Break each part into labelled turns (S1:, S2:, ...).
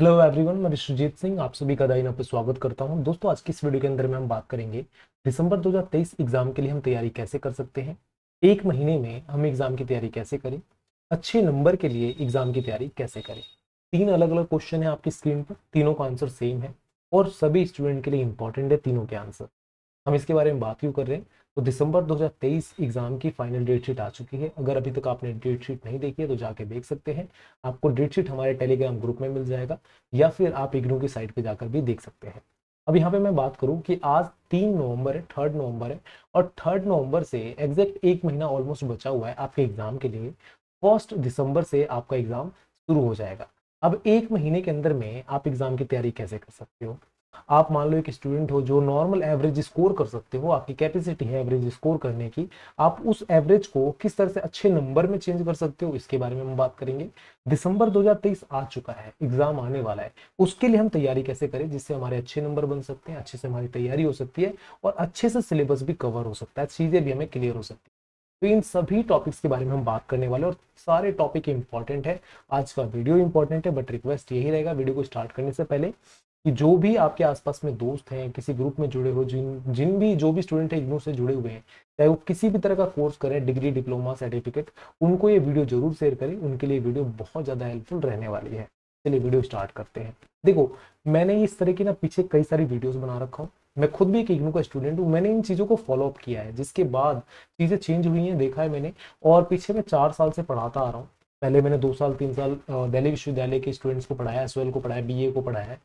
S1: Hello everyone, मैं विश्वजीत सिंह आप सभी का दाइन पे स्वागत करता हूं। दोस्तों, आज की इस वीडियो के अंदर में हम बात करेंगे दिसंबर 2023 एग्जाम के लिए हम तैयारी कैसे कर सकते हैं। एक महीने में हम एग्जाम की तैयारी कैसे करें, अच्छे नंबर के लिए एग्जाम की तैयारी कैसे करें। तीन अलग अलग क्वेश्चन है आपकी स्क्रीन पर, तीनों का आंसर सेम है और सभी स्टूडेंट के लिए इंपॉर्टेंट है तीनों के आंसर। हम इसके बारे में बात क्यों कर रहे हैं, तो दिसंबर 2023 एग्जाम की फाइनल डेट शीट आ चुकी है। अगर अभी तक आपने डेट शीट नहीं देखी है तो जाके देख सकते हैं। आपको डेट शीट हमारे टेलीग्राम ग्रुप में मिल जाएगा या फिर आप इग्नू की साइट पे जाकर भी देख सकते हैं। अब यहाँ पे मैं बात करूं कि आज 3 नवंबर है, 3 नवंबर है और 3 नवंबर से एग्जैक्ट एक महीना ऑलमोस्ट बचा हुआ है आपके एग्जाम के लिए। 1 दिसंबर से आपका एग्जाम शुरू हो जाएगा। अब एक महीने के अंदर में आप एग्जाम की तैयारी कैसे कर सकते हो। आप मान लो एक स्टूडेंट हो जो नॉर्मल एवरेज स्कोर कर सकते हो, आपकी कैपेसिटी है एवरेज स्कोर करने की। आप उस एवरेज को किस तरह से अच्छे नंबर में चेंज कर सकते हो, इसके बारे में हम बात करेंगे। दिसंबर 2023 आ चुका है, एग्जाम आने वाला है, उसके लिए हम तैयारी कैसे करें जिससे हमारे अच्छे नंबर बन सकते हैं, अच्छे से हमारी तैयारी हो सकती है और अच्छे से सिलेबस भी कवर हो सकता है, चीजें भी हमें क्लियर हो सकती है। तो इन सभी टॉपिक्स के बारे में हम बात करने वाले और सारे टॉपिक इंपॉर्टेंट है। आज का वीडियो इंपॉर्टेंट है, बट रिक्वेस्ट यही रहेगा वीडियो को स्टार्ट करने से पहले कि जो भी आपके आसपास में दोस्त हैं, किसी ग्रुप में जुड़े हो, जिन जिन भी जो भी स्टूडेंट है इग्नू से जुड़े हुए हैं, चाहे वो किसी भी तरह का कोर्स करें, डिग्री, डिप्लोमा, सर्टिफिकेट, उनको ये वीडियो जरूर शेयर करें। उनके लिए वीडियो बहुत ज़्यादा हेल्पफुल रहने वाली है। चलिए वीडियो स्टार्ट करते हैं। देखो, मैंने इस तरह की ना पीछे कई सारी वीडियोस बना रखा हूँ। मैं खुद भी एक इग्नू का स्टूडेंट हूँ, मैंने इन चीज़ों को फॉलो अप किया है, जिसके बाद चीज़ें चेंज हुई हैं, देखा है मैंने। और पीछे मैं 4 साल से पढ़ाता आ रहा हूँ। पहले मैंने 2 साल 3 साल दिल्ली विश्वविद्यालय के स्टूडेंट्स को पढ़ाया, एसओएल को पढ़ाया, बीए को पढ़ाया है।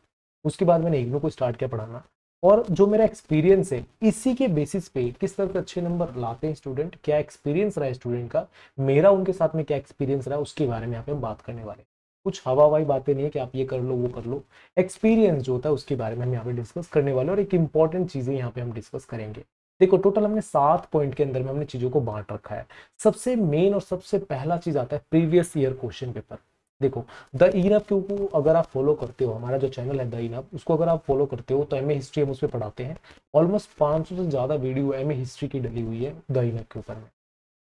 S1: उसके बाद मैंने इग्नू को स्टार्ट किया पढ़ाना। और जो मेरा एक्सपीरियंस है, इसी के बेसिस पे किस तरह से अच्छे नंबर लाते हैं स्टूडेंट, क्या एक्सपीरियंस रहा है स्टूडेंट का, मेरा उनके साथ में क्या एक्सपीरियंस रहा है, उसके बारे में यहाँ पे हम बात करने वाले हैं। कुछ हवा हवाई बातें नहीं है कि आप ये कर लो वो कर लो। एक्सपीरियंस जो होता है उसके बारे में हम यहाँ पे डिस्कस करने वाले और एक इंपॉर्टेंट चीजें यहाँ पे हम डिस्कस करेंगे। देखो, टोटल हमने 7 पॉइंट के अंदर में हमने चीजों को बांट रखा है। सबसे मेन और सबसे पहला चीज आता है प्रीवियस ईयर क्वेश्चन पेपर। देखो, द इनफ को अगर आप फॉलो करते हो, हमारा जो चैनल है द इनफ, उसको अगर आप फॉलो करते हो तो एमए हिस्ट्री हम उस पर पढ़ाते हैं। ऑलमोस्ट 500 से ज्यादा वीडियो एमए हिस्ट्री की डली हुई है द इनफ के ऊपर में।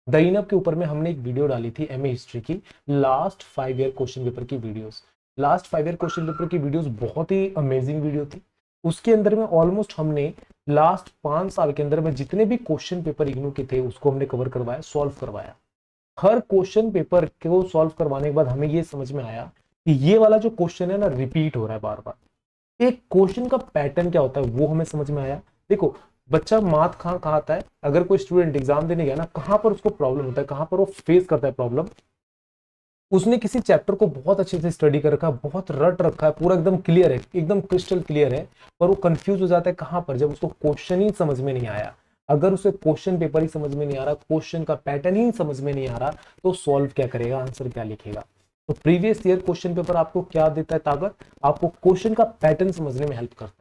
S1: द इनफ के ऊपर में हमने एक वीडियो डाली थी एमए हिस्ट्री की, लास्ट 5 ईयर क्वेश्चन पेपर की videos. Last 5 year question paper की वीडियोस बहुत ही अमेजिंग वीडियो थी। उसके अंदर में ऑलमोस्ट हमने लास्ट 5 साल के अंदर में जितने भी क्वेश्चन पेपर इग्नू के थे उसको हमने कवर करवाया, सॉल्व करवाया। हर क्वेश्चन पेपर को सॉल्व करवाने के बाद हमें ये समझ में आया कि ये वाला जो क्वेश्चन है ना, रिपीट हो रहा है बार बार। एक क्वेश्चन का पैटर्न क्या होता है वो हमें समझ में आया। देखो, बच्चा माथ कहाँ कहाँ आता है, अगर कोई स्टूडेंट एग्जाम देने गया ना, कहाँ पर उसको प्रॉब्लम होता है, कहाँ पर वो फेस करता है प्रॉब्लम। उसने किसी चैप्टर को बहुत अच्छे से स्टडी कर रखा है, बहुत रट रखा है, पूरा एकदम क्लियर है, एकदम क्रिस्टल क्लियर है, पर वो कंफ्यूज हो जाता है कहाँ पर, जब उसको क्वेश्चन ही समझ में नहीं आया। अगर उसे क्वेश्चन पेपर ही समझ में नहीं आ रहा, क्वेश्चन का पैटर्न ही समझ में नहीं आ रहा, तो सॉल्व क्या करेगा, आंसर क्या लिखेगा। तो प्रीवियस ईयर क्वेश्चन पेपर आपको क्या देता है ताकत, आपको क्वेश्चन का पैटर्न समझने में हेल्प करता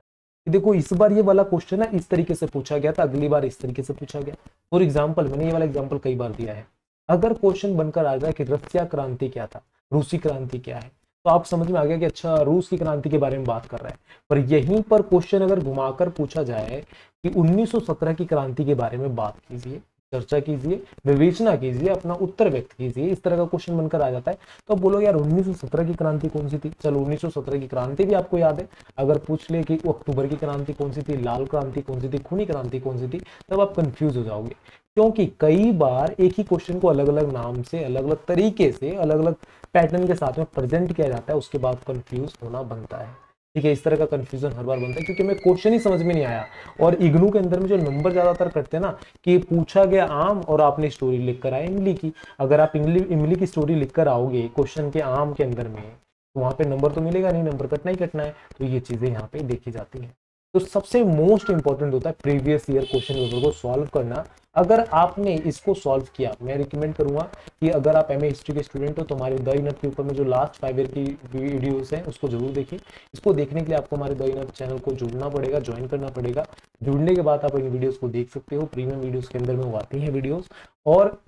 S1: है। देखो, इस बार ये वाला क्वेश्चन है इस तरीके से पूछा गया था, अगली बार इस तरीके से पूछा गया। फॉर एग्जाम्पल, मैंने ये वाला एग्जाम्पल कई बार दिया है। अगर क्वेश्चन बनकर आ जाए कि रसिया क्रांति क्या था, रूसी क्रांति क्या है, तो आप समझ में आ गया कि अच्छा, रूस की क्रांति के बारे में बात कर रहा है। पर यहीं पर क्वेश्चन अगर घुमाकर पूछा जाए कि 1917 की क्रांति के बारे में बात कीजिए, चर्चा कीजिए, विवेचना कीजिए, अपना उत्तर व्यक्त कीजिए, इस तरह का क्वेश्चन बनकर आ जाता है, तो आप बोलो यार 1917 की क्रांति कौन सी थी। चलो, 1917 की क्रांति भी आपको याद है। अगर पूछ ले कि अक्टूबर की क्रांति कौन सी थी, लाल क्रांति कौन सी थी, खूनी क्रांति कौन सी थी, तब आप कंफ्यूज हो जाओगे। क्योंकि कई बार एक ही क्वेश्चन को अलग अलग नाम से, अलग अलग तरीके से, अलग अलग पैटर्न के साथ में प्रेजेंट किया जाता है, उसके बाद कंफ्यूज होना बनता है। ठीक है, इस तरह का कंफ्यूजन हर बार बनता है क्योंकि हमें क्वेश्चन ही समझ में नहीं आया। और इग्नू के अंदर में जो नंबर ज्यादातर करते हैं ना, कि पूछा गया आम और आपने स्टोरी लिख कर आए इमली की। अगर आप इमली की स्टोरी लिख कर आओगे क्वेश्चन के आम के अंदर में, तो वहां पे नंबर तो मिलेगा नहीं, नंबर कटना ही कटना है। तो ये चीजें यहाँ पे देखी जाती है। तो सबसे मोस्ट इंपॉर्टेंट होता है प्रीवियस ईयर क्वेश्चन पेपर को सॉल्व करना। अगर आपने इसको सॉल्व किया, मैं रिकमेंड करूंगा कि अगर आप एमए हिस्ट्री के स्टूडेंट हो तो हमारे द इनफ के ऊपर में जो लास्ट 5 ईयर की वीडियोस हैं उसको जरूर देखिए। इसको देखने के लिए आपको हमारे द इनफ चैनल को जुड़ना पड़ेगा, ज्वाइन करना पड़ेगा। जुड़ने के बाद आप इन वीडियोस को देख सकते हो, प्रीमियम वीडियोस के अंदर में वो आती हैं वीडियोस। और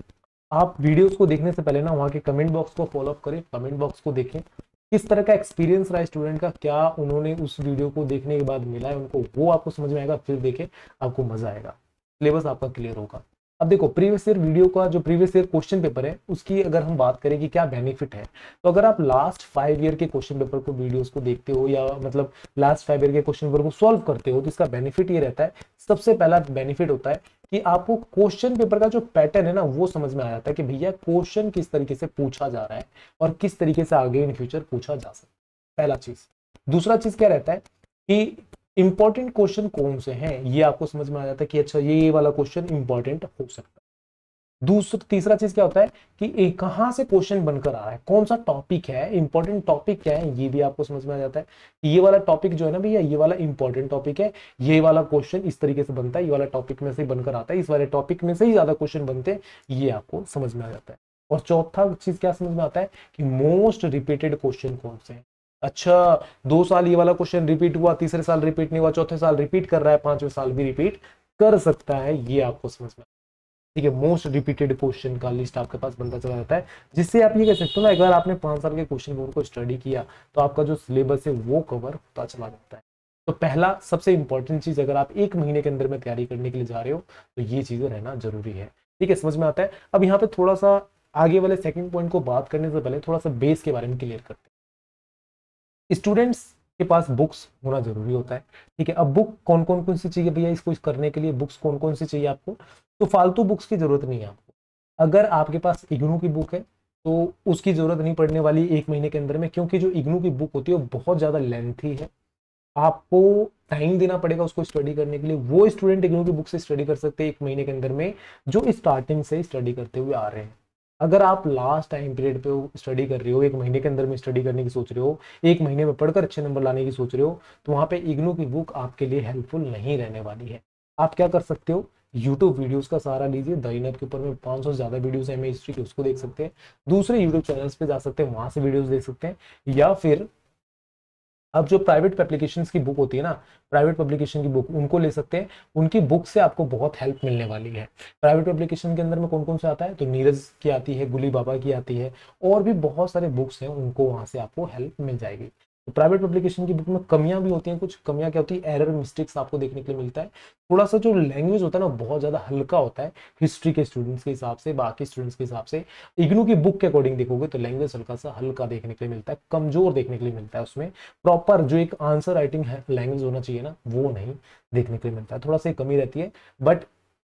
S1: आप वीडियोस को देखने से पहले ना वहाँ के कमेंट बॉक्स को फॉलो अप करें, कमेंट बॉक्स को देखें किस तरह का एक्सपीरियंस रहा है स्टूडेंट का, क्या उन्होंने उस वीडियो को देखने के बाद मिला है उनको, वो आपको समझ में आएगा। फिर देखें, आपको मजा आएगा, सिलेबस आपका क्लियर होगा। अब देखो प्रीवियस ईयर वीडियो का जो प्रीवियस ईयर क्वेश्चन पेपर है उसकी अगर हम बात करें कि क्या बेनिफिट है, तो अगर आप लास्ट 5 ईयर के क्वेश्चन पेपर को वीडियोस को देखते हो या मतलब लास्ट 5 ईयर के क्वेश्चन पेपर को सॉल्व करते हो, तो इसका बेनिफिट ये रहता है, सबसे पहला बेनिफिट होता है कि आपको क्वेश्चन पेपर का जो पैटर्न है ना वो समझ में आ जाता है कि भैया क्वेश्चन किस तरीके से पूछा जा रहा है और किस तरीके से आगे इन फ्यूचर पूछा जा सकता है, पहला चीज। दूसरा चीज क्या रहता है कि इंपॉर्टेंट क्वेश्चन कौन से हैं ये आपको समझ में आ जाता है कि अच्छा ये वाला क्वेश्चन इंपॉर्टेंट हो सकता है। दूसरा तीसरा चीज क्या होता है कि कहां से क्वेश्चन बनकर आ रहा है, कौन सा टॉपिक है, इंपॉर्टेंट टॉपिक क्या है, ये भी आपको समझ में आ जाता है कि ये वाला टॉपिक जो है ना भैया ये वाला इंपॉर्टेंट टॉपिक है, ये वाला क्वेश्चन इस तरीके से बनता है, ये वाला टॉपिक में से बनकर आता है, इस वाले टॉपिक में से ही ज्यादा क्वेश्चन बनते हैं, ये आपको समझ में आ जाता है। और चौथा चीज क्या समझ में आता है कि मोस्ट रिपीटेड क्वेश्चन कौन से हैं। अच्छा 2 साल ये वाला क्वेश्चन रिपीट हुआ, तीसरे साल रिपीट नहीं हुआ, चौथे साल रिपीट कर रहा है, 5वें साल भी रिपीट कर सकता है, ये आपको समझ में, ठीक है। मोस्ट रिपीटेड क्वेश्चन का लिस्ट आपके पास बनता चला जाता है, जिससे आप ये कह सकते हो ना अगर आपने 5 साल के क्वेश्चन पेपर को स्टडी किया तो आपका जो सिलेबस है वो कवर होता चला जाता है। तो पहला सबसे इंपॉर्टेंट चीज अगर आप 1 महीने के अंदर में तैयारी करने के लिए जा रहे हो तो ये चीजें रहना जरूरी है, ठीक है, समझ में आता है। अब यहाँ पे थोड़ा सा आगे वाले सेकंड पॉइंट को बात करने से पहले थोड़ा सा बेस के बारे में क्लियर करते हैं। स्टूडेंट्स के पास बुक्स होना जरूरी होता है, ठीक है। अब बुक कौन कौन सी चाहिए भैया, इसको करने के लिए बुक्स कौन कौन सी चाहिए आपको, तो फालतू बुक्स की जरूरत नहीं है आपको। अगर आपके पास इग्नू की बुक है तो उसकी जरूरत नहीं पड़ने वाली 1 महीने के अंदर में, क्योंकि जो इग्नू की बुक होती है वो बहुत ज्यादा लेंथी है, आपको टाइम देना पड़ेगा उसको स्टडी करने के लिए। वो स्टूडेंट इग्नू की बुक से स्टडी कर सकते हैं 1 महीने के अंदर में जो स्टार्टिंग से स्टडी करते हुए आ रहे हैं। अगर आप लास्ट टाइम पीरियड पे स्टडी कर रहे हो, 1 महीने के अंदर में स्टडी करने की सोच रहे हो, 1 महीने में पढ़कर अच्छे नंबर लाने की सोच रहे हो, तो वहां पे इग्नू की बुक आपके लिए हेल्पफुल नहीं रहने वाली है। आप क्या कर सकते हो, यूट्यूब वीडियोस का सहारा लीजिए, द इनफ के ऊपर में 500 से ज्यादा वीडियोस है हिस्ट्री के, उसको देख सकते हैं। दूसरे यूट्यूब चैनल्स पे जा सकते हैं, वहां से वीडियोस देख सकते हैं, या फिर अब जो प्राइवेट पब्लिकेशंस की बुक होती है ना, प्राइवेट पब्लिकेशन की बुक उनको ले सकते हैं, उनकी बुक से आपको बहुत हेल्प मिलने वाली है। प्राइवेट पब्लिकेशन के अंदर में कौन कौन से आता है, तो नीरज की आती है, गुली बाबा की आती है, और भी बहुत सारे बुक्स हैं, उनको वहां से आपको हेल्प मिल जाएगी। तो प्राइवेट पब्लिकेशन की बुक में कमियां भी होती हैं, कुछ कमियां क्या होती है, एरर मिस्टेक्स आपको देखने के लिए मिलता है, थोड़ा सा जो लैंग्वेज होता है ना बहुत ज्यादा हल्का होता है हिस्ट्री के स्टूडेंट्स के हिसाब से, बाकी स्टूडेंट्स के हिसाब से। इग्नू की बुक के अकॉर्डिंग देखोगे तो लैंग्वेज हल्का सा हल्का देखने के लिए मिलता है, कमजोर देखने के लिए मिलता है, उसमें प्रॉपर जो एक आंसर राइटिंग लैंग्वेज होना चाहिए ना वो नहीं देखने के लिए मिलता है, थोड़ा सा कमी रहती है। बट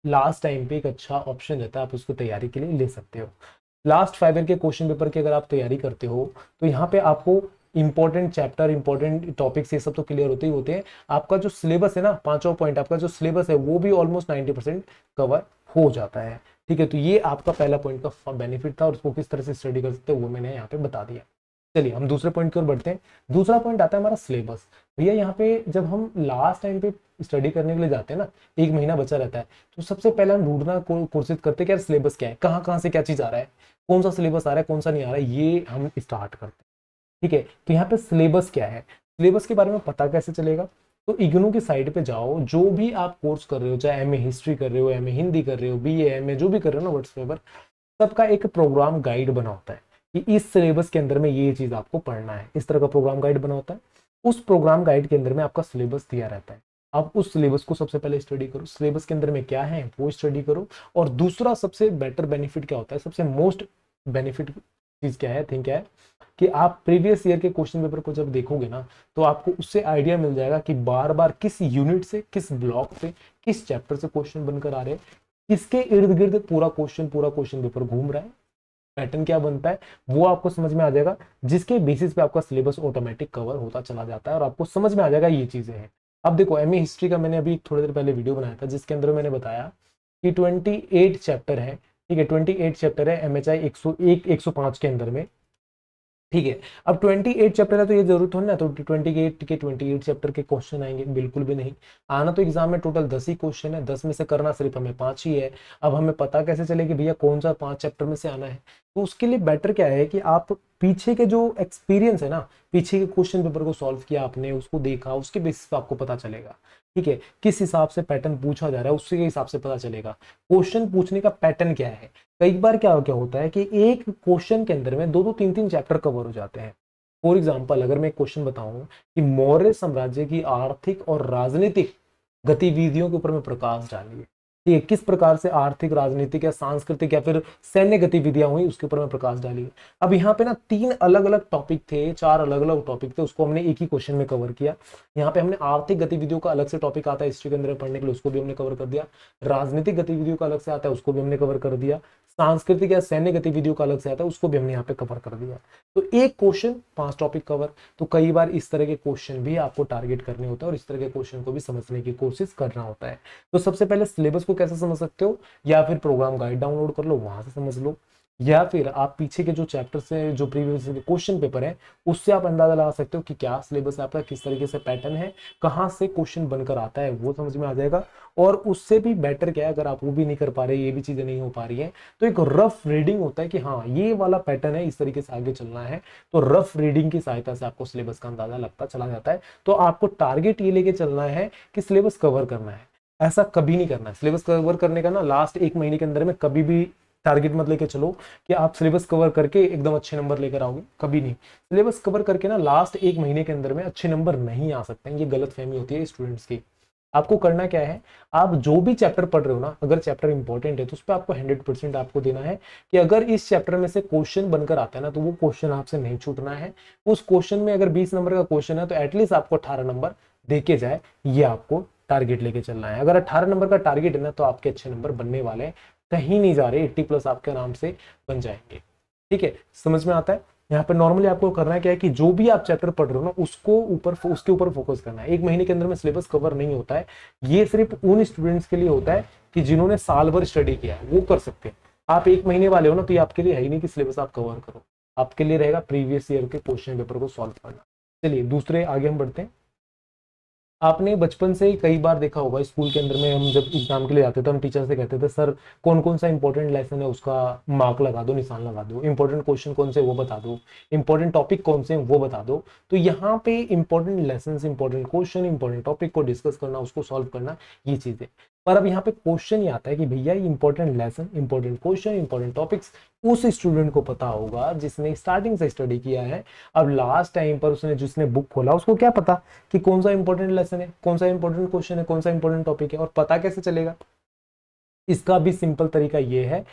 S1: लास्ट टाइम पे एक अच्छा ऑप्शन रहता है, आप उसको तैयारी के लिए ले सकते हो। लास्ट 5 ईयर के क्वेश्चन पेपर की अगर आप तैयारी करते हो तो यहाँ पे आपको इंपॉर्टेंट चैप्टर, इंपॉर्टेंट टॉपिक्स ये सब तो क्लियर होते ही होते हैं। आपका जो सिलेबस है ना, 5 पॉइंट आपका जो सिलेबस है वो भी ऑलमोस्ट 90% कवर हो जाता है, ठीक है। तो ये आपका पहला पॉइंट का बेनिफिट था, और उसको किस तरह से स्टडी कर सकते हैं वो मैंने यहाँ पे बता दिया। चलिए हम दूसरे पॉइंट की ओर बढ़ते हैं। दूसरा पॉइंट आता है हमारा सिलेबस। भैया यहाँ पे जब हम लास्ट टाइम पे स्टडी करने के लिए जाते हैं ना, 1 महीना बचा रहता है, तो सबसे पहले हम ढूंढना कोशिश करते हैं कि यार सिलेबस क्या है, कहाँ कहाँ से क्या चीज आ रहा है, कौन सा सिलेबस आ रहा है, कौन सा नहीं आ रहा है, ये हम स्टार्ट करते हैं, ठीक है। तो यहाँ पे सिलेबस क्या है, सिलेबस के बारे में पता कैसे चलेगा, तो इग्नू की साइट पे जाओ, जो भी आप कोर्स कर रहे हो, चाहे एमए हिस्ट्री कर रहे हो, एमए हिंदी कर रहे हो, बीए एमए जो भी कर रहे हो ना व्हाट्सएवर, सबका एक प्रोग्राम गाइड बना होता है कि इस सिलेबस के अंदर में ये चीज आपको पढ़ना है, इस तरह का प्रोग्राम गाइड बना होता है। उस प्रोग्राम गाइड के अंदर में आपका सिलेबस दिया रहता है, आप उस सिलेबस को सबसे पहले स्टडी करो, सिलेबस के अंदर में क्या है वो स्टडी करो। और दूसरा सबसे बेटर बेनिफिट क्या होता है, सबसे मोस्ट बेनिफिट चीज क्या है, थिंक क्या है कि आप प्रीवियस ईयर के क्वेश्चन पेपर को जब देखोगे ना तो आपको उससे आइडिया मिल जाएगा कि बार बार किस यूनिट से, किस ब्लॉक से, किस चैप्टर से क्वेश्चन बनकर आ रहे हैं, किसके इर्द गिर्द पूरा क्वेश्चन पेपर घूम रहा है, पैटर्न क्या बनता है वो आपको समझ में आ जाएगा, जिसके बेसिस पे आपका सिलेबस ऑटोमेटिक कवर होता चला जाता है और आपको समझ में आ जाएगा ये चीजें हैं। अब देखो एमए हिस्ट्री का मैंने अभी थोड़ी देर पहले वीडियो बनाया था जिसके अंदर मैंने बताया कि 28 चैप्टर है, ठीक है, 28 चैप्टर है एमएचआई 101 105 के अंदर में, ठीक है। अब 28 चैप्टर है तो ये जरूरत हो ना तो 28 चैप्टर के क्वेश्चन आएंगे, बिल्कुल भी नहीं। आना तो एग्जाम में टोटल 10 ही क्वेश्चन है, 10 में से करना सिर्फ हमें 5 ही है। अब हमें पता कैसे चले कि भैया कौन सा 5 चैप्टर में से आना है, तो उसके लिए बेटर क्या है कि आप पीछे के जो एक्सपीरियंस है ना, पीछे के क्वेश्चन पेपर को सॉल्व किया आपने, उसको देखा, उसके बेसिस पे आपको पता चलेगा, ठीक है, किस हिसाब से पैटर्न पूछा जा रहा है उसके हिसाब से पता चलेगा क्वेश्चन पूछने का पैटर्न क्या है। कई बार क्या क्या होता है कि एक क्वेश्चन के अंदर में 2-2 3-3 चैप्टर कवर हो जाते हैं। फॉर एग्जाम्पल अगर मैं एक क्वेश्चन बताऊं कि मौर्य साम्राज्य की आर्थिक और राजनीतिक गतिविधियों के ऊपर में प्रकाश डालिए, ठीक है, किस प्रकार से आर्थिक, राजनीतिक या सांस्कृतिक या फिर सैन्य गतिविधियां हुई उसके ऊपर मैं प्रकाश डाली। अब यहाँ पे ना 3 अलग अलग टॉपिक थे, 4 अलग अलग टॉपिक थे, उसको हमने एक ही क्वेश्चन में कवर किया। यहाँ पे हमने आर्थिक गतिविधियों का अलग से टॉपिक आता है हिस्ट्री के अंदर पढ़ने के लिए, उसको भी हमने कवर कर दिया। राजनीतिक गतिविधियों का अलग से आता है, उसको भी हमने कवर कर दिया। सांस्कृतिक या सैन्य गतिविधियों का अलग से आता है, उसको भी हमने यहाँ पे कवर कर दिया। तो एक क्वेश्चन 5 टॉपिक कवर। तो कई बार इस तरह के क्वेश्चन भी आपको टारगेट करने होते हैं और इस तरह के क्वेश्चन को भी समझने की कोशिश करना होता है। तो सबसे पहले सिलेबस को कैसे समझ सकते हो, या फिर प्रोग्राम गाइड डाउनलोड कर लो, वहां से समझ लो, या फिर आप पीछे के जो चैप्टर से जो प्रीवियस क्वेश्चन पेपर है उससे आप अंदाजा लगा सकते हो कि क्या सिलेबस है आपका, किस तरीके से पैटर्न है, कहाँ से क्वेश्चन बनकर आता है, वो समझ में आ जाएगा। और उससे भी बेटर क्या है, अगर आप वो भी नहीं कर पा रहे, ये भी चीजें नहीं हो पा रही है, तो एक रफ रीडिंग होता है कि हाँ ये वाला पैटर्न है, इस तरीके से आगे चलना है। तो रफ रीडिंग की सहायता से आपको सिलेबस का अंदाजा लगता चला जाता है। तो आपको टारगेट ये लेके चलना है कि सिलेबस कवर करना है, ऐसा कभी नहीं करना है। सिलेबस कवर करने का ना लास्ट 1 महीने के अंदर में कभी भी टारगेट मत लेके चलो कि आप सिलेबस कवर करके एकदम अच्छे नंबर लेकर आओगे, कभी नहीं। सिलेबस कवर करके ना लास्ट 1 महीने के अंदर में अच्छे नंबर नहीं आ सकते हैं, ये गलत फहमी होती है स्टूडेंट्स की। आपको करना क्या है, आप जो भी चैप्टर पढ़ रहे हो ना, अगर चैप्टर इंपॉर्टेंट है तो उस पर आपको 100% आपको देना है कि अगर इस चैप्टर में से क्वेश्चन बनकर आता है ना तो वो क्वेश्चन आपसे नहीं छूटना है। उस क्वेश्चन में अगर 20 नंबर का क्वेश्चन है तो एटलीस्ट आपको 18 नंबर देके जाए, ये आपको टारगेट लेके चलना है। अगर 18 नंबर का टारगेट है ना तो आपके अच्छे नंबर बनने वाले हैं, कहीं नहीं जा रहे, 80+ आपके नाम से बन जाएंगे। ठीक है, समझ में आता है। यहाँ पे नॉर्मली आपको करना क्या है कि जो भी आप चैप्टर पढ़ रहे हो ना उसके ऊपर फोकस करना है। 1 महीने के अंदर में सिलेबस कवर नहीं होता है, ये सिर्फ उन स्टूडेंट्स के लिए होता है कि जिन्होंने साल भर स्टडी किया है, वो कर सकते हैं। आप 1 महीने वाले हो ना तो ये आपके लिए है ही नहीं कि सिलेबस आप कवर करो, आपके लिए रहेगा प्रीवियस ईयर के क्वेश्चन पेपर को सॉल्व करना। चलिए दूसरे आगे हम बढ़ते हैं। आपने बचपन से ही कई बार देखा होगा, स्कूल के अंदर में हम जब एग्जाम के लिए जाते थे हम टीचर से कहते थे सर कौन कौन सा इंपॉर्टेंट लेसन है उसका मार्क लगा दो, निशान लगा दो, इंपॉर्टेंट क्वेश्चन कौन से वो बता दो, इंपॉर्टेंट टॉपिक कौन से वो बता दो। तो यहाँ पे important lesson, important question, important topic को डिस्कस करना, उसको सॉल्व करना, ये चीजें। पर अब यहाँ पे क्वेश्चन ये आता है कि भैया important lesson, important question, important topics उस स्टूडेंट को पता होगा जिसने स्टार्टिंग से स्टडी किया है। अब लास्ट टाइम पर उसने जिसने बुक खोला उसको क्या पता कि कौन सा इंपॉर्टेंट लेसन है, कौन सा इंपॉर्टेंट क्वेश्चन है, कौन सा इंपॉर्टेंट टॉपिक है, और पता कैसे चलेगा। इसका भी सिंपल तरीका ये है,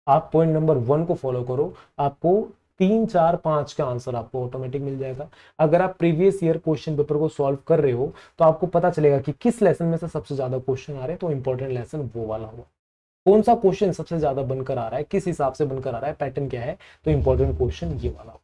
S1: आप पॉइंट नंबर 1 को फॉलो करो, आपको 3, 4, 5 का आंसर आपको ऑटोमेटिक मिल जाएगा। अगर आप प्रीवियस ईयर क्वेश्चन पेपर को सॉल्व कर रहे हो तो आपको पता चलेगा कि किस लेसन में से सबसे ज्यादा क्वेश्चन आ रहे हैं, तो इंपॉर्टेंट लेसन वो वाला होगा। कौन सा क्वेश्चन सबसे ज्यादा बनकर आ रहा है, किस हिसाब से बनकर आ रहा है, पैटर्न क्या है, तो इंपॉर्टेंट क्वेश्चन ये वाला होगा।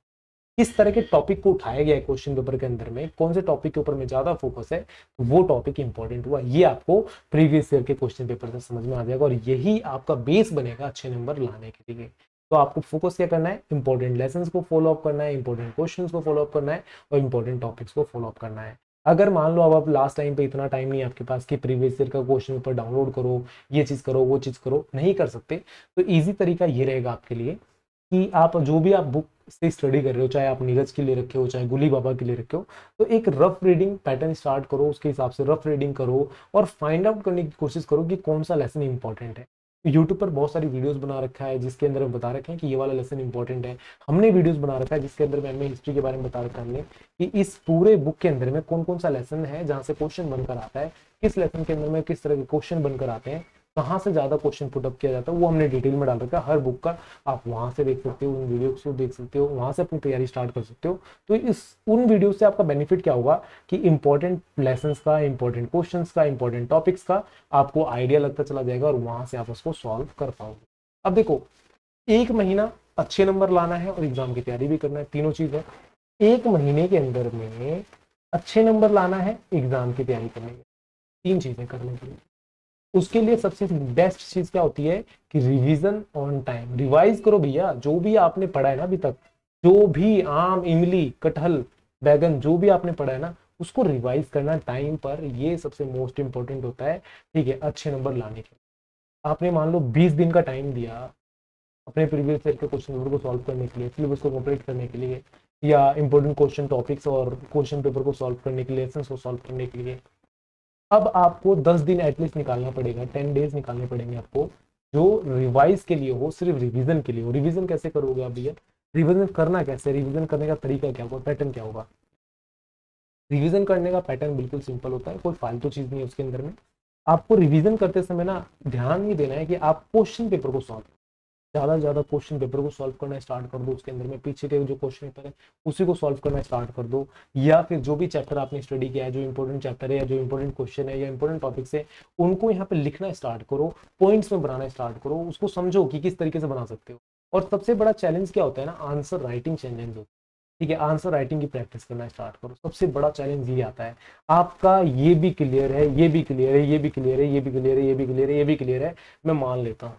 S1: किस तरह के टॉपिक को उठाया गया है क्वेश्चन पेपर के अंदर में, कौन से टॉपिक के ऊपर में ज्यादा फोकस है, तो वो टॉपिक इंपॉर्टेंट हुआ, ये आपको प्रीवियस ईयर के क्वेश्चन पेपर से समझ में आ जाएगा और यही आपका बेस बनेगा अच्छे नंबर लाने के लिए। तो आपको फोकस क्या करना है, इंपॉर्टेंट लेसन्स को फॉलो अप करना है, इंपॉर्टेंट क्वेश्चंस को फॉलो अप करना है और इंपॉर्टेंट टॉपिक्स को फॉलो अप करना है। अगर मान लो अब आप लास्ट टाइम पे इतना टाइम नहीं है आपके पास कि प्रीवियस ईयर का क्वेश्चन पेपर डाउनलोड करो, ये चीज करो, वो चीज करो, नहीं कर सकते, तो इजी तरीका ये रहेगा आपके लिए कि आप जो भी आप बुक से स्टडी कर रहे हो, चाहे आप नीरज के लिए रखे हो, चाहे गुली बाबा के लिए रखे हो, तो एक रफ रीडिंग पैटर्न स्टार्ट करो, उसके हिसाब से रफ रीडिंग करो और फाइंड आउट करने की कोशिश करो कि कौन सा लेसन इंपॉर्टेंट है। यूट्यूब पर बहुत सारी वीडियोस बना रखा है जिसके अंदर हम बता रखे हैं कि ये वाला लेसन इंपॉर्टेंट है। हमने वीडियोस बना रखा है जिसके अंदर में हमने हिस्ट्री के बारे में बता रखा है हमने कि इस पूरे बुक के अंदर में कौन कौन सा लेसन है जहाँ से क्वेश्चन बनकर आता है, किस लेसन के अंदर में किस तरह के क्वेश्चन बनकर आते हैं, कहाँ से ज्यादा क्वेश्चन पुटअप किया जाता है, वो हमने डिटेल में डाल रखा है हर बुक का। आप वहां से देख सकते हो, उन वीडियो को देख सकते हो, वहां से अपनी तैयारी स्टार्ट कर सकते हो। तो इस उन वीडियो से आपका बेनिफिट क्या होगा कि इंपॉर्टेंट लेसन्स का, इंपॉर्टेंट क्वेश्चंस का, इंपॉर्टेंट टॉपिक्स का आपको आइडिया लगता चला जाएगा और वहां से आप उसको सॉल्व कर पाओगे। अब देखो, 1 महीना अच्छे नंबर लाना है और एग्जाम की तैयारी भी करना है, तीनों चीज है। 1 महीने के अंदर में अच्छे नंबर लाना है, एग्जाम की तैयारी करनी है, 3 चीजें करने के लिए। उसके लिए सबसे बेस्ट चीज क्या होती है कि रिवीजन ऑन टाइम। रिवाइज करो भैया, जो भी आपने पढ़ा है ना अभी तक, जो भी आम, इमली, कटहल, बैगन, जो भी आपने पढ़ा है ना उसको रिवाइज करना टाइम पर, ये सबसे मोस्ट इंपॉर्टेंट होता है। ठीक है, अच्छे नंबर लाने के लिए आपने मान लो 20 दिन का टाइम दिया अपने प्रीवियस ईयर के क्वेश्चन पेपर को सॉल्व करने के लिए, सिलेबस को कंप्लीट करने के लिए, या इंपॉर्टेंट क्वेश्चन टॉपिक्स और क्वेश्चन पेपर को सॉल्व करने के लिए, लेसन को सॉल्व करने के लिए। अब आपको 10 दिन एटलीस्ट निकालना पड़ेगा, 10 डेज निकालने पड़ेंगे आपको, जो रिवाइज के लिए हो, सिर्फ रिवीजन के लिए हो। रिवीजन कैसे करोगे आप भैया, रिवीजन करना कैसे, रिवीजन करने का तरीका क्या होगा, पैटर्न क्या होगा। रिवीजन करने का पैटर्न बिल्कुल सिंपल होता है, कोई फालतू चीज नहीं है उसके अंदर में। आपको रिवीजन करते समय ना ध्यान ये देना है कि आप क्वेश्चन पेपर को सॉल्व, ज्यादा से ज्यादा क्वेश्चन पेपर को सॉल्व करना स्टार्ट कर दो। उसके अंदर में पीछे के जो क्वेश्चन पेपर है उसी को सॉल्व करना स्टार्ट कर दो, या फिर जो भी चैप्टर आपने स्टडी किया है, जो इंपॉर्टेंट चैप्टर है या जो इंपॉर्टेंट क्वेश्चन है या इंपॉर्टेंट टॉपिक्स है, उनको यहाँ पे लिखना स्टार्ट करो, पॉइंट्स में बनाना स्टार्ट करो, उसको समझो कि किस तरीके से बना सकते हो। और सबसे बड़ा चैलेंज क्या होता है ना, आंसर राइटिंग चैलेंज होता है। ठीक है, आंसर राइटिंग की प्रैक्टिस करना स्टार्ट करो। सबसे बड़ा चैलेंज ये आता है, आपका ये भी क्लियर है, ये भी क्लियर है, ये भी क्लियर है, ये भी क्लियर है, ये भी क्लियर है, ये भी क्लियर है, मैं मान लेता हूँ।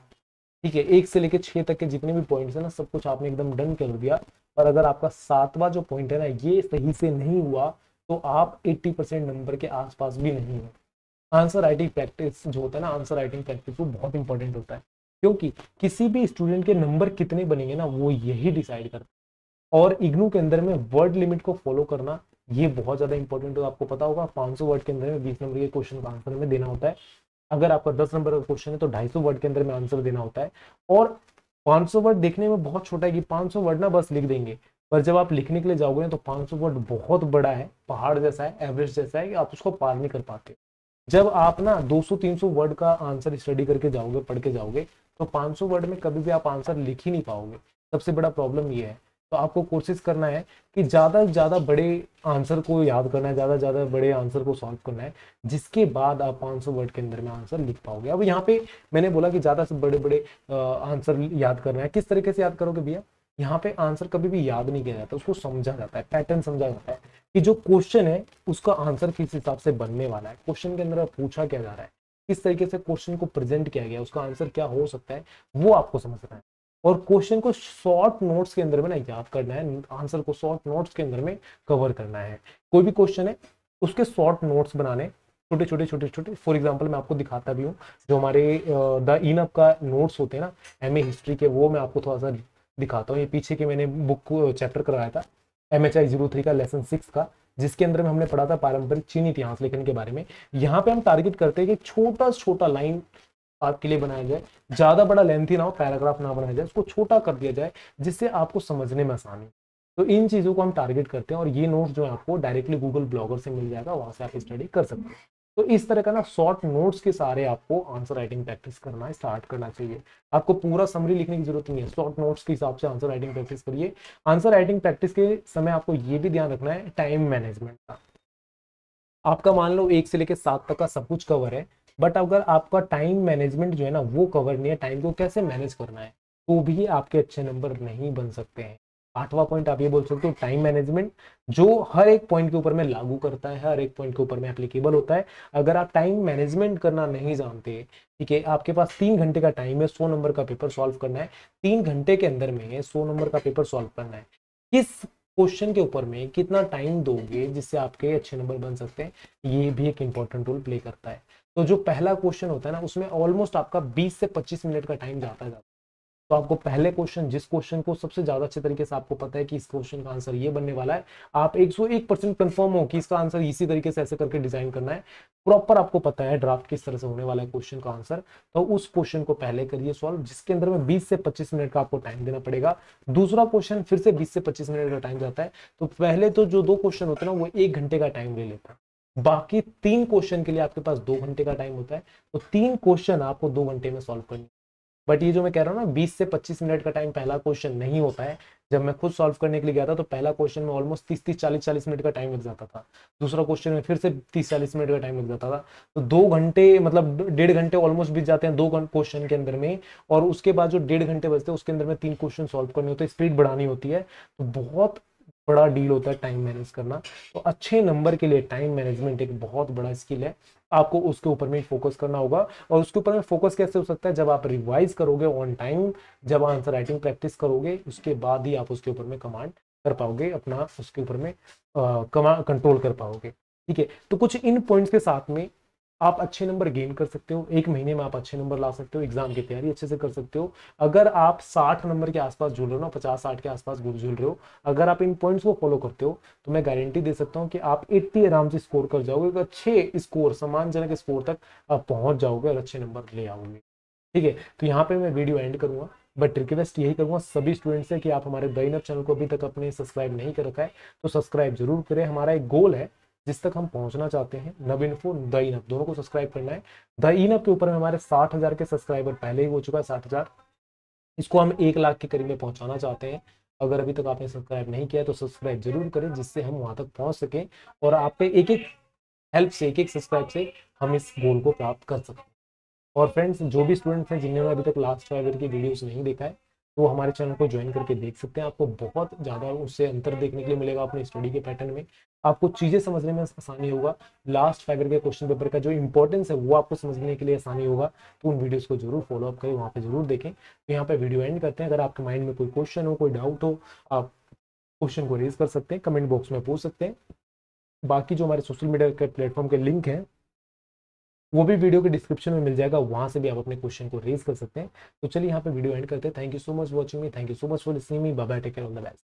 S1: ठीक है, 1 से लेकर 6 तक के जितने भी पॉइंट्स है ना, सब कुछ आपने एकदम डन कर दिया। पर अगर आपका 7वां जो पॉइंट है ना, ये सही से नहीं हुआ, तो आप 80% नंबर के आसपास भी नहीं हो। आंसर राइटिंग प्रैक्टिस जो होता है ना, आंसर राइटिंग प्रैक्टिस वो बहुत इंपॉर्टेंट होता है, क्योंकि किसी भी स्टूडेंट के नंबर कितने बनेंगे ना, वो यही डिसाइड करता है। और इग्नू के अंदर में वर्ड लिमिट को फॉलो करना ये बहुत ज्यादा इंपॉर्टेंट है। आपको पता होगा 500 वर्ड के अंदर में 20 नंबर के क्वेश्चन का आंसर में देना होता है। अगर आपका 10 नंबर का क्वेश्चन है तो 250 वर्ड के अंदर में आंसर देना होता है। और 500 वर्ड देखने में बहुत छोटा है कि 500 वर्ड ना बस लिख देंगे, पर जब आप लिखने के लिए जाओगे ना तो 500 वर्ड बहुत बड़ा है, पहाड़ जैसा है, एवरेस्ट जैसा है, कि आप उसको पार नहीं कर पाते। जब आप ना 200-300 वर्ड का आंसर स्टडी करके जाओगे, पढ़ के जाओगे, तो 500 वर्ड में कभी भी आप आंसर लिख ही नहीं पाओगे। सबसे बड़ा प्रॉब्लम ये है। तो आपको कोशिश करना है कि ज्यादा से ज्यादा बड़े आंसर को याद करना है, ज्यादा से ज्यादा बड़े आंसर को सॉल्व करना है, जिसके बाद आप 500 वर्ड के अंदर में आंसर लिख पाओगे। अब यहाँ पे मैंने बोला कि ज्यादा से बड़े बड़े आंसर याद करना है। किस तरीके से याद करोगे भैया? यहाँ पे आंसर कभी भी याद नहीं किया जाता, उसको समझा जाता है, पैटर्न समझा जाता है कि जो क्वेश्चन है उसका आंसर किस हिसाब से बनने वाला है, क्वेश्चन के अंदर पूछा क्या जा रहा है, किस तरीके से क्वेश्चन को प्रेजेंट किया गया, उसका आंसर क्या हो सकता है, वो आपको समझना है। और क्वेश्चन को शॉर्ट नोट्स के अंदर में ना याद करना है, आंसर को शॉर्ट नोट्स के अंदर में कवर करना है। कोई भी क्वेश्चन है उसके शॉर्ट नोट्स बनाने, छोटे छोटे छोटे छोटे। फॉर एग्जांपल मैं आपको दिखाता भी हूँ, जो हमारे द इनअप का नोट्स होते हैं ना एमए हिस्ट्री के, वो मैं आपको थोड़ा सा दिखाता हूँ। ये पीछे के मैंने बुक चैप्टर करवाया था MHI 03 का लेसन 6 का, जिसके अंदर में हमने पढ़ा था पारंपरिक चीनी इतिहास लेखन के बारे में। यहाँ पे हम टारगेट करते हैं कि छोटा छोटा लाइन आपके लिए बनाया जाए, ज्यादा बड़ा लेंथी ना हो, पैराग्राफ ना बनाया जाए, उसको छोटा कर दिया जाए जिससे आपको समझने में आसानी। तो इन चीजों को हम टारगेट करते हैं, और ये नोट्स जो है आपको डायरेक्टली गूगल ब्लॉगर से मिल जाएगा, वहां से आप स्टडी कर सकते हैं। तो इस तरह का ना शॉर्ट नोट्स के सहारे आपको आंसर राइटिंग प्रैक्टिस करना स्टार्ट करना चाहिए। आपको पूरा समरी लिखने की जरूरत नहीं है, शॉर्ट नोट्स के हिसाब से आंसर राइटिंग प्रैक्टिस करिए। आंसर राइटिंग प्रैक्टिस के समय आपको ये भी ध्यान रखना है टाइम मैनेजमेंट का। आपका मान लो 1 से लेकर 7 तक का सब कुछ कवर है, बट अगर आपका टाइम मैनेजमेंट जो है ना वो कवर नहीं है, टाइम को कैसे मैनेज करना है, तो भी आपके अच्छे नंबर नहीं बन सकते हैं। 8वां पॉइंट आप ये बोल सकते हो, टाइम मैनेजमेंट, जो हर एक पॉइंट के ऊपर में लागू करता है, हर एक पॉइंट के ऊपर में एप्लीकेबल होता है। अगर आप टाइम मैनेजमेंट करना नहीं जानते, ठीक है, आपके पास 3 घंटे का टाइम है, 100 नंबर का पेपर सॉल्व करना है, 3 घंटे के अंदर में 100 नंबर का पेपर सॉल्व करना है, किस क्वेश्चन के ऊपर में कितना टाइम दोगे जिससे आपके अच्छे नंबर बन सकते हैं, ये भी एक इंपॉर्टेंट रोल प्ले करता है। तो जो पहला क्वेश्चन होता है ना, उसमें ऑलमोस्ट आपका 20 से 25 मिनट का टाइम जाता है। तो आपको पहले क्वेश्चन, जिस क्वेश्चन को सबसे ज्यादा अच्छे तरीके से आपको पता है कि इस क्वेश्चन का आंसर ये बनने वाला है, आप 101% कंफर्म हो कि इसका आंसर इसी तरीके से ऐसे करके डिजाइन करना है, प्रॉपर आपको पता है ड्राफ्ट किस तरह से होने वाला है क्वेश्चन का आंसर, तो उस क्वेश्चन को पहले करिए सॉल्व, जिसके अंदर में 20 से 25 मिनट का आपको टाइम देना पड़ेगा। दूसरा क्वेश्चन फिर से 20 से 25 मिनट का टाइम जाता है। तो पहले तो जो 2 क्वेश्चन होते हैं ना वो 1 घंटे का टाइम ले लेता है, बाकी 3 क्वेश्चन के लिए आपके पास 2 घंटे का टाइम होता है। तो 3 क्वेश्चन आपको 2 घंटे में सॉल्व करनी। बट ये जो मैं कह रहा हूँ ना 20 से 25 मिनट का टाइम पहला क्वेश्चन नहीं होता है। जब मैं खुद सॉल्व करने के लिए गया था तो पहला क्वेश्चन में ऑलमोस्ट 30-40 मिनट का टाइम लग जाता था, दूसरा क्वेश्चन में फिर से 30-40 मिनट का टाइम लग जाता था। तो 2 घंटे मतलब 1.5 घंटे ऑलमोस्ट बीत जाते हैं 2 क्वेश्चन के अंदर में, और उसके बाद जो 1.5 घंटे बचते हैं उसके अंदर में 3 क्वेश्चन सॉल्व करने होते हैं, स्पीड बढ़ानी होती है। तो बहुत बड़ा डील होता है टाइम मैनेज करना। तो अच्छे नंबर के लिए टाइम मैनेजमेंट एक बहुत बड़ा स्किल है, आपको उसके ऊपर में फोकस करना होगा। और उसके ऊपर में फोकस कैसे हो सकता है? जब आप रिवाइज करोगे ऑन टाइम, जब आंसर राइटिंग प्रैक्टिस करोगे, उसके बाद ही आप उसके ऊपर में कमांड कर पाओगे, अपना उसके ऊपर में कंट्रोल कर पाओगे। ठीक है, तो कुछ इन पॉइंट्स के साथ में आप अच्छे नंबर गेन कर सकते हो, 1 महीने में आप अच्छे नंबर ला सकते हो, एग्जाम की तैयारी अच्छे से कर सकते हो। अगर आप 60 नंबर के आसपास झूल रहे हो ना, 50-60 के आसपास झूल रहे हो, अगर आप इन पॉइंट्स को फॉलो करते हो, तो मैं गारंटी दे सकता हूं कि आप 80 आराम से स्कोर कर जाओगे, एक अच्छे स्कोर, सम्मानजनक स्कोर तक आप पहुंच जाओगे और अच्छे नंबर ले आओगे। ठीक है, तो यहाँ पे मैं वीडियो एंड करूंगा, बट रिक्वेस्ट यही करूंगा सभी स्टूडेंट्स से कि आप हमारे द इनफ चैनल को अभी तक अपने सब्सक्राइब नहीं कर रखा है तो सब्सक्राइब जरूर करें। हमारा एक गोल है जिस तक हम पहुंचना चाहते हैं। नव इन्फो, द इनफ, दोनों को सब्सक्राइब करना है। द इनफ के ऊपर में हमारे 60,000 के सब्सक्राइबर पहले ही हो चुका है, 60,000। इसको हम 1 लाख के करीब में पहुंचाना चाहते हैं। अगर अभी तक आपने सब्सक्राइब नहीं किया है तो सब्सक्राइब जरूर करें, जिससे हम वहां तक पहुंच सकें और आपके एक एक हेल्प से, एक एक सब्सक्राइब से हम इस गोल को प्राप्त कर सकते हैं। और फ्रेंड्स, जो भी स्टूडेंट्स हैं जिन्होंने अभी तक लास्ट फाइवर की वीडियोस नहीं देखा है, तो वो हमारे चैनल को ज्वाइन करके देख सकते हैं। आपको बहुत ज़्यादा उससे अंतर देखने के लिए मिलेगा अपने स्टडी के पैटर्न में। आपको चीज़ें समझने में आसानी होगा। लास्ट फाइवर के क्वेश्चन पेपर का जो इंपॉर्टेंस है वो आपको समझने के लिए आसानी होगा। तो उन वीडियोस को जरूर फॉलो अप करें, वहाँ पे जरूर देखें। तो यहाँ पे वीडियो एंड करते हैं। अगर आपके माइंड में कोई क्वेश्चन हो, कोई डाउट हो, आप क्वेश्चन को रेज कर सकते हैं, कमेंट बॉक्स में पूछ सकते हैं। बाकी जो हमारे सोशल मीडिया के प्लेटफॉर्म के लिंक हैं वो भी वीडियो के डिस्क्रिप्शन में मिल जाएगा, वहां से भी आप अपने क्वेश्चन को रेज कर सकते हैं। तो चलिए यहाँ पे वीडियो एंड करते हैं। Thank you so much watching me, thank you so much for listening me, bye bye, take care, all the best.